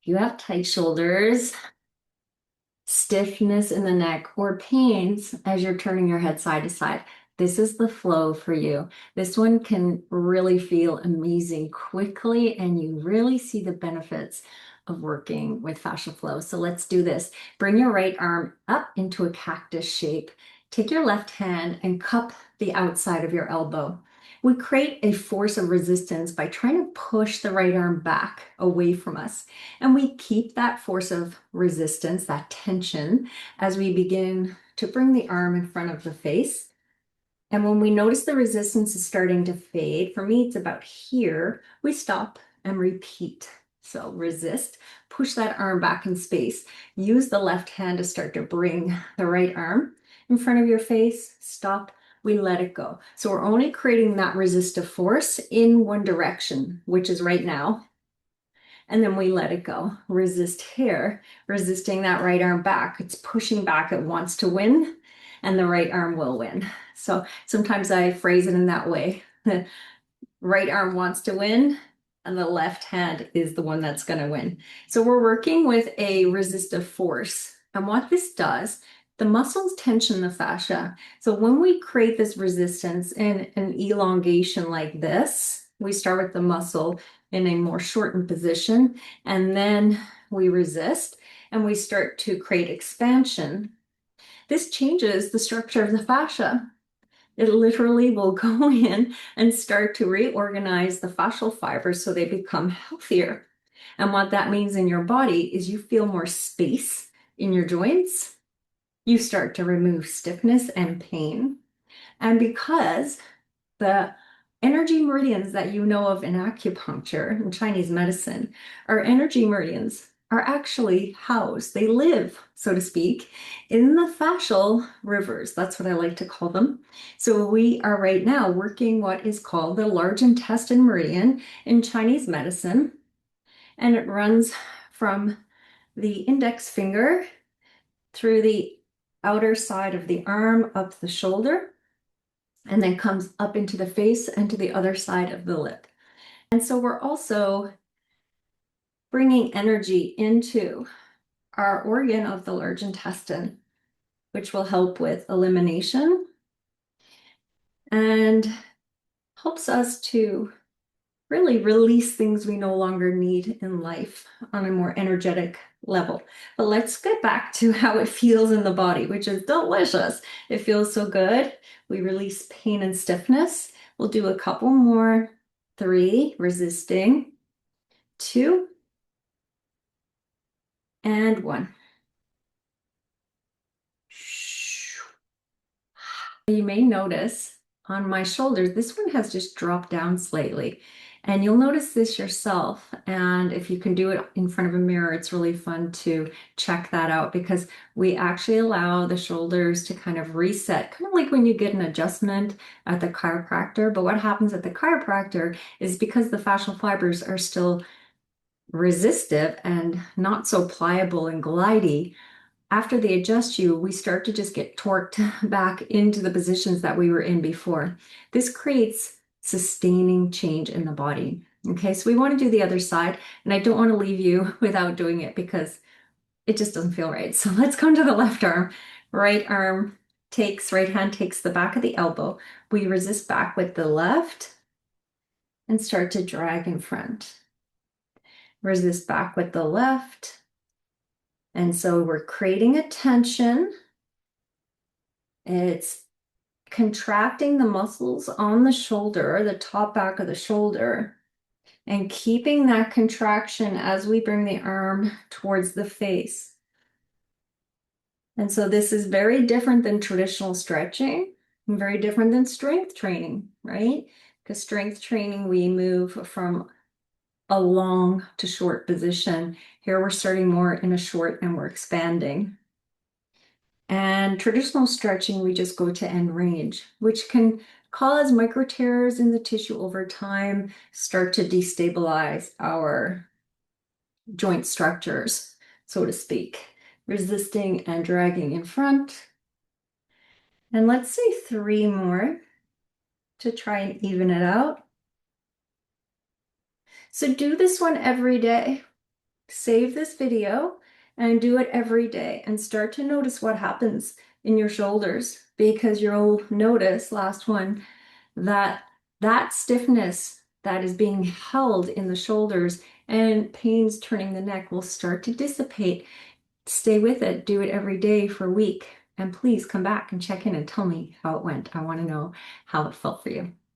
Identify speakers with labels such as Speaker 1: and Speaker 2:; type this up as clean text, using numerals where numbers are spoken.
Speaker 1: If you have tight shoulders, stiffness in the neck, or pains as you're turning your head side to side, this is the flow for you. This one can really feel amazing quickly, and you really see the benefits of working with Fascia FLO. So let's do this. Bring your right arm up into a cactus shape. Take your left hand and cup the outside of your elbow. We create a force of resistance by trying to push the right arm back away from us. And we keep that force of resistance, that tension, as we begin to bring the arm in front of the face. And when we notice the resistance is starting to fade, for me, it's about here, we stop and repeat. So resist, push that arm back in space. Use the left hand to start to bring the right arm in front of your face. Stop, we let it go. So we're only creating that resistive force in one direction, which is right now. And then we let it go. Resist here, resisting that right arm back. It's pushing back, it wants to win, and the right arm will win. So sometimes I phrase it in that way. The right arm wants to win, and the left hand is the one that's going to win. So we're working with a resistive force. And what this does, the muscles tension the fascia. So when we create this resistance in an elongation like this, we start with the muscle in a more shortened position, and then we resist and we start to create expansion. This changes the structure of the fascia. It literally will go in and start to reorganize the fascial fibers so they become healthier. And what that means in your body is you feel more space in your joints. You start to remove stiffness and pain. And because the energy meridians that you know of in acupuncture and Chinese medicine are energy meridians are actually housed, they live, so to speak, in the fascial rivers. That's what I like to call them. So we are right now working what is called the large intestine meridian in Chinese medicine, and it runs from the index finger through the outer side of the arm up the shoulder, and then comes up into the face and to the other side of the lip. And so we're also bringing energy into our organ of the large intestine, which will help with elimination and helps us to really release things we no longer need in life on a more energetic level. But let's get back to how it feels in the body, which is delicious. It feels so good. We release pain and stiffness. We'll do a couple more. 3, resisting. 2, and 1. You may notice on my shoulders, this one has just dropped down slightly. And you'll notice this yourself. And if you can do it in front of a mirror, it's really fun to check that out because we actually allow the shoulders to kind of reset, kind of like when you get an adjustment at the chiropractor. But what happens at the chiropractor is because the fascial fibers are still resistive and not so pliable and glidey, after they adjust you, we start to just get torqued back into the positions that we were in before. This creates sustaining change in the body. Okay, so we want to do the other side, and I don't want to leave you without doing it because it just doesn't feel right. So let's come to the left arm. Right hand takes the back of the elbow. We resist back with the left and start to drag in front. Resist back with the left. And so we're creating a tension. It's contracting the muscles on the shoulder, the top back of the shoulder, and keeping that contraction as we bring the arm towards the face. And so this is very different than traditional stretching, and very different than strength training, right? Because strength training, we move from a long to short position. Here we're starting more in a short and we're expanding. And traditional stretching, we just go to end range, which can cause micro tears in the tissue over time, start to destabilize our joint structures, so to speak. Resisting and dragging in front. And let's say 3 more to try and even it out. So do this one every day. Save this video and do it every day and start to notice what happens in your shoulders, because you'll notice, last one, that that stiffness that is being held in the shoulders and pains turning the neck will start to dissipate. Stay with it, do it every day for a week, and please come back and check in and tell me how it went. I want to know how it felt for you.